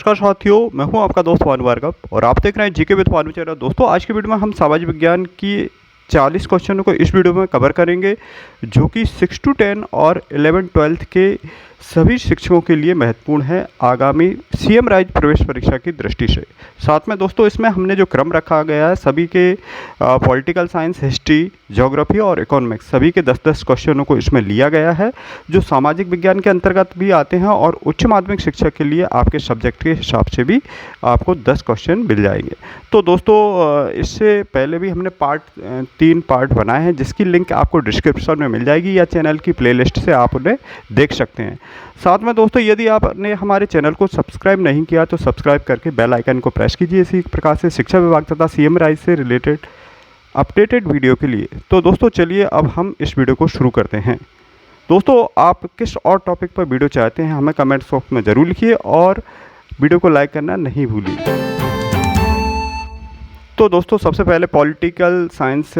नमस्कार साथियों, मैं हूं आपका दोस्त भानु भार्गव और आप देख रहे हैं जीके विद भानु चैनल। दोस्तों, आज की वीडियो में हम सामाजिक विज्ञान की 40 क्वेश्चनों को इस वीडियो में कवर करेंगे, जो कि 6 to 10 और 11-12 के सभी शिक्षकों के लिए महत्वपूर्ण है आगामी सीएम राइज प्रवेश परीक्षा की दृष्टि से। साथ में दोस्तों, इसमें हमने जो क्रम रखा गया है, सभी के पॉलिटिकल साइंस, हिस्ट्री, ज्योग्राफी और इकोनॉमिक्स सभी के 10-10 क्वेश्चनों को इसमें लिया गया है, जो सामाजिक विज्ञान के अंतर्गत भी आते हैं और उच्च माध्यमिक शिक्षा के लिए आपके सब्जेक्ट के हिसाब से भी आपको 10 क्वेश्चन मिल जाएंगे। तो दोस्तों, इससे पहले भी हमने 3 पार्ट बनाए हैं, जिसकी लिंक आपको डिस्क्रिप्शन में मिल जाएगी या चैनल की प्लेलिस्ट से आप उन्हें देख सकते हैं। साथ में दोस्तों, यदि आपने हमारे चैनल को सब्सक्राइब नहीं किया तो सब्सक्राइब करके बेल आइकन को प्रेस कीजिए, इसी प्रकार से शिक्षा विभाग तथा सीएम राइज से रिलेटेड अपडेटेड वीडियो के लिए। तो दोस्तों, चलिए अब हम इस वीडियो को शुरू करते हैं। दोस्तों, आप किस और टॉपिक पर वीडियो चाहते हैं हमें कमेंट बॉक्स में ज़रूर लिखिए और वीडियो को लाइक करना नहीं भूलिए। तो दोस्तों, सबसे पहले पॉलिटिकल साइंस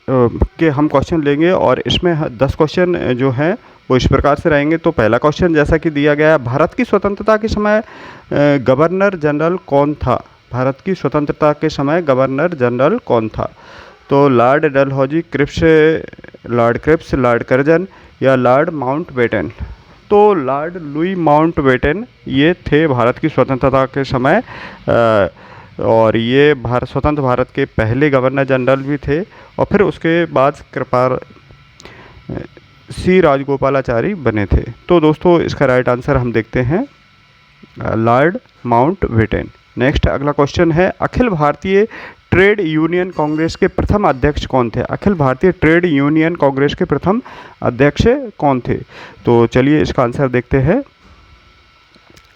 के हम क्वेश्चन लेंगे और इसमें 10 क्वेश्चन जो हैं वो इस प्रकार से रहेंगे। तो पहला क्वेश्चन जैसा कि दिया गया है, भारत की स्वतंत्रता के समय गवर्नर जनरल कौन था? भारत की स्वतंत्रता के समय गवर्नर जनरल कौन था? तो Lord Dalhousie, Lord Cripps, Lord Curzon या लॉर्ड माउंटबेटन? तो लॉर्ड लुई माउंटबेटन ये थे भारत की स्वतंत्रता के समय, और ये स्वतंत्र भारत के पहले गवर्नर जनरल भी थे। और फिर उसके बाद कृपाल सी राजगोपालाचारी बने थे। तो दोस्तों, इसका राइट आंसर हम देखते हैं लॉर्ड माउंटबेटन। नेक्स्ट अगला क्वेश्चन है, अखिल भारतीय ट्रेड यूनियन कांग्रेस के प्रथम अध्यक्ष कौन थे? अखिल भारतीय ट्रेड यूनियन कांग्रेस के प्रथम अध्यक्ष कौन थे? तो चलिए इसका आंसर देखते हैं,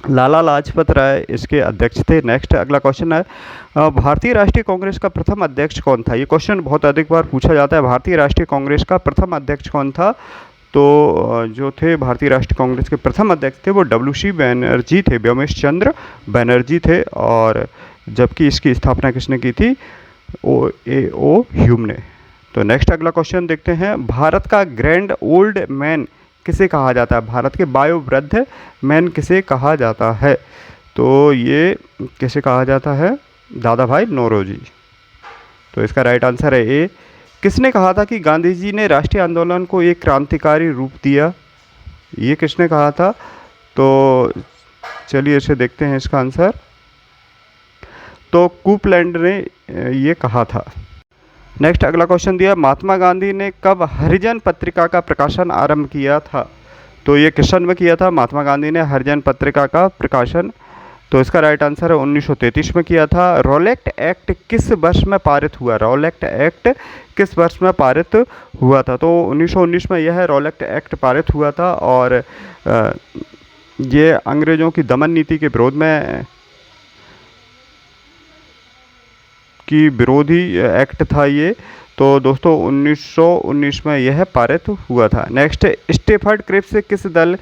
लाला लाजपत राय इसके अध्यक्ष थे। नेक्स्ट अगला क्वेश्चन है, भारतीय राष्ट्रीय कांग्रेस का प्रथम अध्यक्ष कौन था? ये क्वेश्चन बहुत अधिक बार पूछा जाता है, भारतीय राष्ट्रीय कांग्रेस का प्रथम अध्यक्ष कौन था? तो जो थे भारतीय राष्ट्रीय कांग्रेस के प्रथम अध्यक्ष थे वो WC बनर्जी थे, व्योमेश चंद्र बनर्जी थे। और जबकि इसकी स्थापना किसने की थी? O ह्यूम ने। तो नेक्स्ट अगला क्वेश्चन देखते हैं, भारत का ग्रैंड ओल्ड मैन किसे कहा जाता है? भारत के वायोवृद्ध मैन किसे कहा जाता है? तो ये किसे कहा जाता है? दादा भाई नौरोजी। तो इसका राइट आंसर है ए। किसने कहा था कि गांधी जी ने राष्ट्रीय आंदोलन को एक क्रांतिकारी रूप दिया? ये किसने कहा था? तो चलिए इसे देखते हैं इसका आंसर। तो कूपलैंड ने ये कहा था। नेक्स्ट अगला क्वेश्चन दिया, महात्मा गांधी ने कब हरिजन पत्रिका का प्रकाशन आरंभ किया था? तो ये किस सन में किया था महात्मा गांधी ने हरिजन पत्रिका का प्रकाशन? तो इसका राइट आंसर है 1933 में किया था। रॉलेट एक्ट किस वर्ष में पारित हुआ? रॉलेट एक्ट किस वर्ष में पारित हुआ था? तो 1919 में यह रॉलेट एक्ट पारित हुआ था और ये अंग्रेज़ों की दमन नीति के विरोधी एक्ट था ये। तो दोस्तों 1919 में यह पारित हुआ था। नेक्स्ट, स्टेफर्ड क्रिप्स किस दल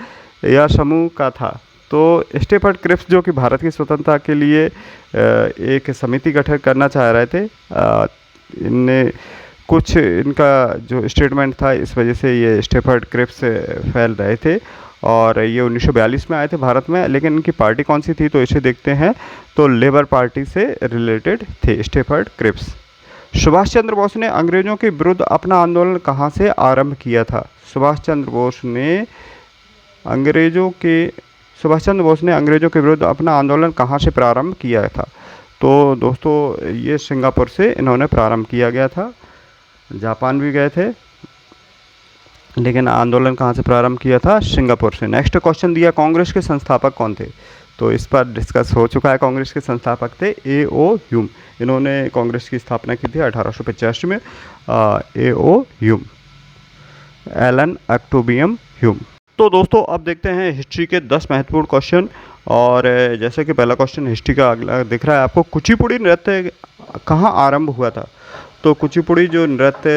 या समूह का था? तो स्टेफर्ड क्रिप्स जो कि भारत की स्वतंत्रता के लिए एक समिति गठन करना चाह रहे थे, इनका जो स्टेटमेंट था इस वजह से ये स्टेफर्ड क्रिप्स फैल रहे थे और ये 1942 में आए थे भारत में। लेकिन इनकी पार्टी कौन सी थी? तो इसे देखते हैं। तो लेबर पार्टी से रिलेटेड थे स्टेफर्ड क्रिप्स। सुभाष चंद्र बोस ने अंग्रेज़ों के विरुद्ध अपना आंदोलन कहाँ से आरंभ किया था? सुभाष चंद्र बोस ने अंग्रेज़ों के विरुद्ध अपना आंदोलन कहाँ से प्रारंभ किया था? तो दोस्तों, ये सिंगापुर से इन्होंने प्रारंभ किया गया था। जापान भी गए थे, लेकिन आंदोलन कहाँ से प्रारंभ किया था? सिंगापुर से। नेक्स्ट क्वेश्चन दिया, कांग्रेस के संस्थापक कौन थे? तो इस पर डिस्कस हो चुका है। कांग्रेस के संस्थापक थे A.O. ह्यूम। इन्होंने कांग्रेस की स्थापना की थी 1885 में। A.O. Hume, Allan Octavian Hume. तो दोस्तों, अब देखते हैं हिस्ट्री के 10 महत्वपूर्ण क्वेश्चन। और जैसे कि पहला क्वेश्चन हिस्ट्री का अगला दिख रहा है आपको, कुचिपुड़ी नृत्य कहाँ आरंभ हुआ था? तो कुचिपुड़ी जो नृत्य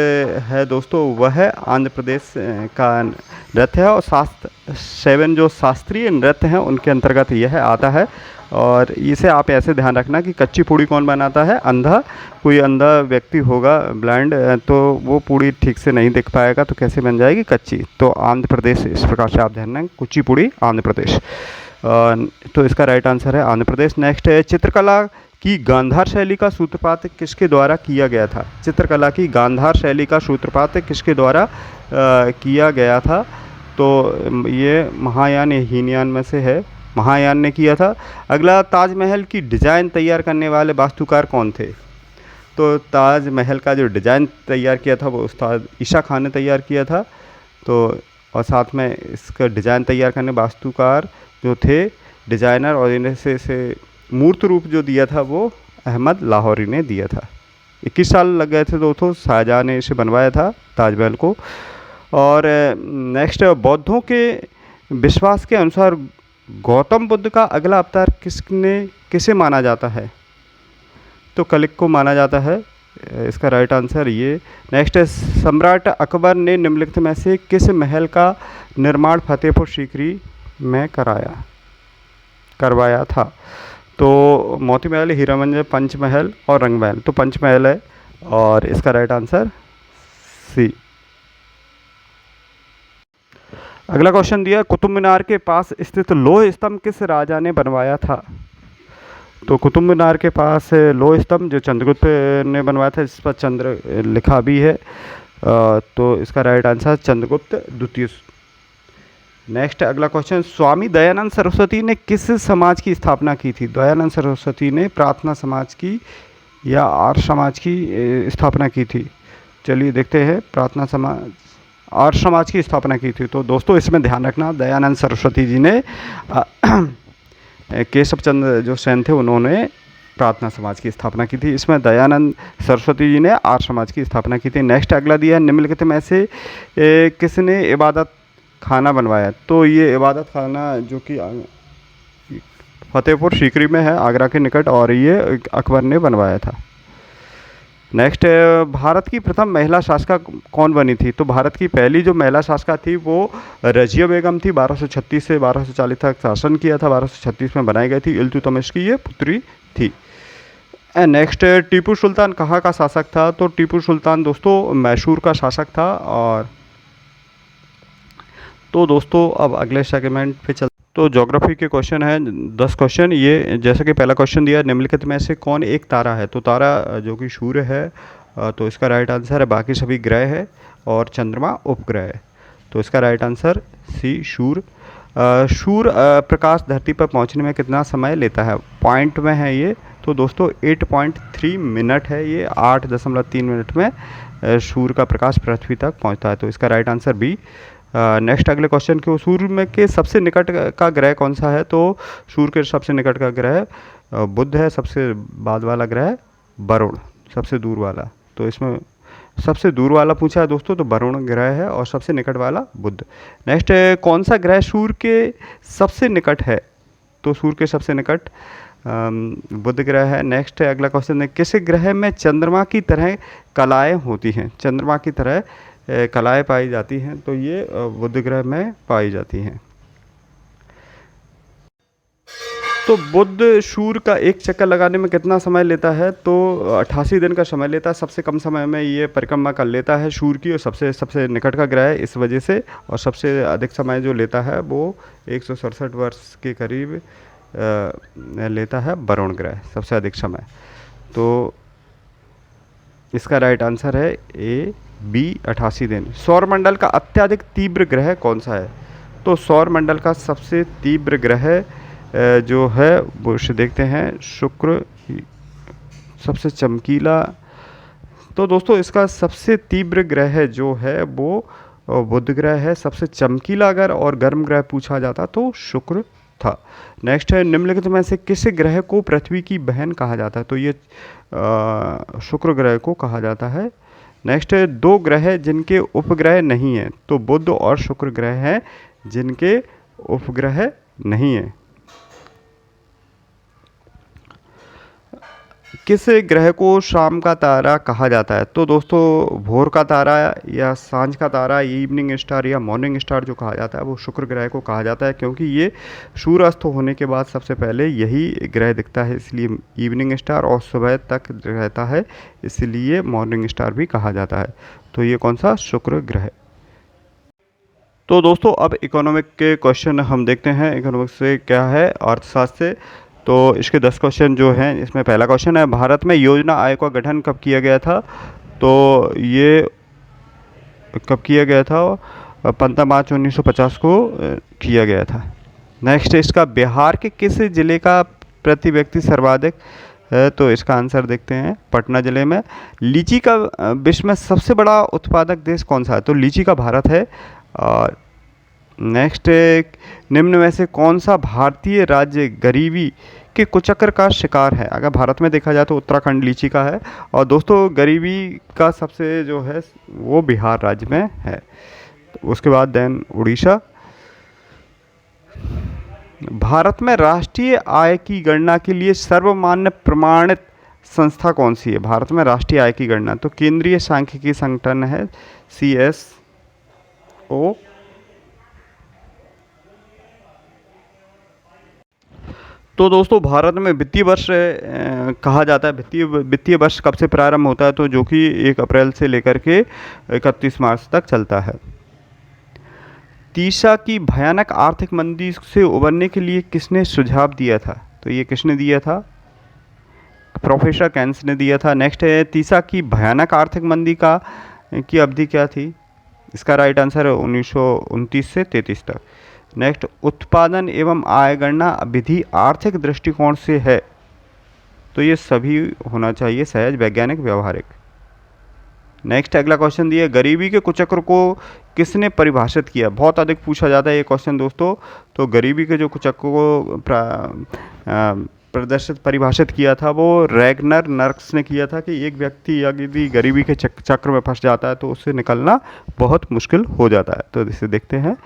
है दोस्तों, वह आंध्र प्रदेश का नृत्य है और 7 जो शास्त्रीय नृत्य हैं उनके अंतर्गत यह आता है। और इसे आप ऐसे ध्यान रखना कि कच्ची पूड़ी कौन बनाता है? अंधा। कोई अंधा व्यक्ति होगा, ब्लाइंड, तो वो पूड़ी ठीक से नहीं देख पाएगा, तो कैसे बन जाएगी? कच्ची। तो आंध्र प्रदेश, इस प्रकार से आप ध्यान रखें, कुचिपुड़ी आंध्र प्रदेश। तो इसका राइट आंसर है आंध्र प्रदेश। नेक्स्ट है चित्रकला की गांधार शैली का सूत्रपात किसके द्वारा किया गया था? चित्रकला की गांधार शैली का सूत्रपात किसके द्वारा किया गया था? तो ये महायान या हीनयान में से है, महायान ने किया था। अगला, ताजमहल की डिज़ाइन तैयार करने वाले वास्तुकार कौन थे? तो ताजमहल का जो डिज़ाइन तैयार किया था वो उस्ताद ईशा खान ने तैयार किया था। तो और साथ में इसका डिज़ाइन तैयार करने वास्तुकार जो थे डिज़ाइनर, और इन्हें से मूर्त रूप जो दिया था वो अहमद लाहौरी ने दिया था। 21 साल लग गए थे दोस्तों, शाहजहाँ ने इसे बनवाया था ताजमहल को। और नेक्स्ट, बौद्धों के विश्वास के अनुसार गौतम बुद्ध का अगला अवतार किसे माना जाता है? तो कलिक को माना जाता है। इसका राइट आंसर ये। नेक्स्ट है, सम्राट अकबर ने निम्नलिखित में से किस महल का निर्माण फतेहपुर सीकरी में करवाया था? तो मोती महल, हीरा मंदिर, पंचमहल और रंगमहल। तो पंचमहल है और इसका राइट आंसर सी। अगला क्वेश्चन दिया, कुतुब मीनार के पास स्थित लोह स्तंभ किस राजा ने बनवाया था? तो कुतुब मीनार के पास लोह स्तंभ जो चंद्रगुप्त ने बनवाया था, इस पर चंद्र लिखा भी है। तो इसका राइट आंसर चंद्रगुप्त द्वितीय। नेक्स्ट अगला क्वेश्चन, स्वामी दयानंद सरस्वती ने किस समाज की स्थापना की थी? दयानंद सरस्वती ने प्रार्थना समाज की या आर्य समाज की स्थापना की थी? चलिए देखते हैं। प्रार्थना समाज, आर्य समाज की स्थापना की थी। तो दोस्तों इसमें ध्यान रखना, दयानंद सरस्वती जी ने केशव चंद्र जो सेन थे उन्होंने प्रार्थना समाज की स्थापना की थी। इसमें दयानंद सरस्वती जी ने आर्य समाज की स्थापना की थी। नेक्स्ट अगला दिया, निम्नलिखित में से किसने इबादत खाना बनवाया? तो ये इबादत खाना जो कि फतेहपुर सीकरी में है, आगरा के निकट, और ये अकबर ने बनवाया था। नेक्स्ट, भारत की प्रथम महिला शासिका कौन बनी थी? तो भारत की पहली जो महिला शासिका थी वो रजिया बेगम थी। 1236 से 1240 तक शासन किया था। 1236 में बनाई गई थी। इल्तुतमिश की ये पुत्री थी। नेक्स्ट, टीपू सुल्तान कहाँ का शासक था? तो टीपू सुल्तान दोस्तों मैसूर का शासक था। और तो दोस्तों अब अगले सेगमेंट पे चल। तो ज्योग्राफी के क्वेश्चन है 10 क्वेश्चन। ये जैसे कि पहला क्वेश्चन दिया, निम्नलिखित में से कौन एक तारा है? तो तारा जो कि सूर्य है, तो इसका राइट आंसर है। बाकी सभी ग्रह है और चंद्रमा उपग्रह है। तो इसका राइट आंसर सी, सूर्य। सूर्य प्रकाश धरती पर पहुंचने में कितना समय लेता है? पॉइंट में है ये। तो दोस्तों 8.3 मिनट है ये। 8.3 मिनट में सूर्य का प्रकाश पृथ्वी तक पहुंचता है। तो इसका राइट आंसर बी। नेक्स्ट अगले क्वेश्चन के, सूर्य में के सबसे निकट का ग्रह कौन सा है? तो सूर्य के सबसे निकट का ग्रह बुध है। सबसे बाद वाला ग्रह वरुण, सबसे दूर वाला। तो इसमें सबसे दूर वाला पूछा है दोस्तों, तो वरुण ग्रह है, और सबसे निकट वाला बुध। नेक्स्ट, कौन सा ग्रह सूर्य के सबसे निकट है? तो सूर्य के सबसे निकट बुध ग्रह है। नेक्स्ट अगला क्वेश्चन है, किस ग्रह में चंद्रमा की तरह कलाएँ होती हैं? चंद्रमा की तरह कलाएँ पाई जाती हैं। तो ये बुध ग्रह में पाई जाती हैं। तो बुध सूर्य का एक चक्कर लगाने में कितना समय लेता है? तो 88 दिन का समय लेता है। सबसे कम समय में ये परिक्रमा कर लेता है सूर्य की, और सबसे निकट का ग्रह है इस वजह से। और सबसे अधिक समय जो लेता है वो 167 वर्ष के करीब लेता है वरुण ग्रह, सबसे अधिक समय। तो इसका राइट आंसर है ए, बी, 88 दिन। सौरमंडल का अत्यधिक तीव्र ग्रह कौन सा है? तो सौरमंडल का सबसे तीव्र ग्रह जो है वो इसे देखते हैं, शुक्र सबसे चमकीला। तो दोस्तों इसका सबसे तीव्र ग्रह जो है वो बुध ग्रह है। सबसे चमकीला अगर और गर्म ग्रह पूछा जाता तो शुक्र था। नेक्स्ट है, निम्नलिखित में से किस ग्रह को पृथ्वी की बहन कहा जाता है? तो ये शुक्र ग्रह को कहा जाता है। नेक्स्ट है, दो ग्रह जिनके उपग्रह नहीं हैं। तो बुध और शुक्र ग्रह हैं जिनके उपग्रह नहीं हैं। किस ग्रह को शाम का तारा कहा जाता है? तो दोस्तों भोर का तारा या सांझ का तारा, इवनिंग स्टार या मॉर्निंग स्टार जो कहा जाता है वो शुक्र ग्रह को कहा जाता है, क्योंकि ये सूर्यास्त होने के बाद सबसे पहले यही ग्रह दिखता है, इसलिए इवनिंग स्टार, और सुबह तक रहता है इसलिए मॉर्निंग स्टार भी कहा जाता है। तो ये कौन सा? शुक्र ग्रह। तो दोस्तों अब इकोनॉमिक के क्वेश्चन हम देखते हैं, इकोनॉमिक्स से क्या है, अर्थशास्त्र से। तो इसके 10 क्वेश्चन जो हैं, इसमें पहला क्वेश्चन है, भारत में योजना आयोग का गठन कब किया गया था? तो ये कब किया गया था? 15 मार्च 1950 को किया गया था। नेक्स्ट, इसका बिहार के किस ज़िले का प्रति व्यक्ति सर्वाधिक है? तो इसका आंसर देखते हैं, पटना ज़िले में। लीची का विश्व में सबसे बड़ा उत्पादक देश कौन सा है? तो लीची का भारत है। और नेक्स्ट, निम्न में से कौन सा भारतीय राज्य गरीबी के कुचक्र का शिकार है? अगर भारत में देखा जाए तो उत्तराखंड लीची का है, और दोस्तों गरीबी का सबसे जो है वो बिहार राज्य में है। उसके बाद देन उड़ीसा। भारत में राष्ट्रीय आय की गणना के लिए सर्वमान्य प्रमाणित संस्था कौन सी है? भारत में राष्ट्रीय आय की गणना, तो केंद्रीय सांख्यिकी संगठन है, CSO। तो दोस्तों भारत में वित्तीय वर्ष कहा जाता है, वित्तीय वर्ष कब से प्रारंभ होता है? तो जो कि 1 अप्रैल से लेकर के 31 मार्च तक चलता है। तीसा की भयानक आर्थिक मंदी से उबरने के लिए किसने सुझाव दिया था? तो ये किसने दिया था? प्रोफेसर केन्स ने दिया था। नेक्स्ट है, तीसा की भयानक आर्थिक मंदी की अवधि क्या थी? इसका राइट आंसर है 1929 से 33 तक। नेक्स्ट, उत्पादन एवं आय गणना विधि आर्थिक दृष्टिकोण से है? तो ये सभी होना चाहिए, सहज, वैज्ञानिक, व्यवहारिक। नेक्स्ट, अगला क्वेश्चन दिया, गरीबी के कुचक्र को किसने परिभाषित किया? बहुत अधिक पूछा जाता है ये क्वेश्चन दोस्तों। तो गरीबी के जो कुचक्र को परिभाषित किया था वो रैगनर नर्क्स ने किया था, कि एक व्यक्ति यदि गरीबी के चक्र में फंस जाता है तो उससे निकलना बहुत मुश्किल हो जाता है। तो इसे देखते हैं,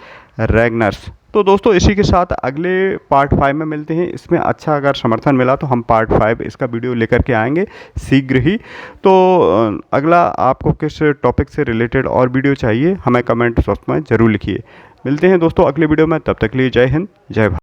रैगनर्स। तो दोस्तों इसी के साथ अगले पार्ट 5 में मिलते हैं। इसमें अच्छा अगर समर्थन मिला तो हम पार्ट 5 इसका वीडियो लेकर के आएंगे शीघ्र ही। तो अगला आपको किस टॉपिक से रिलेटेड और वीडियो चाहिए हमें कमेंट बॉक्स में ज़रूर लिखिए। मिलते हैं दोस्तों अगले वीडियो में, तब तक के लिए जय हिंद, जय भारत।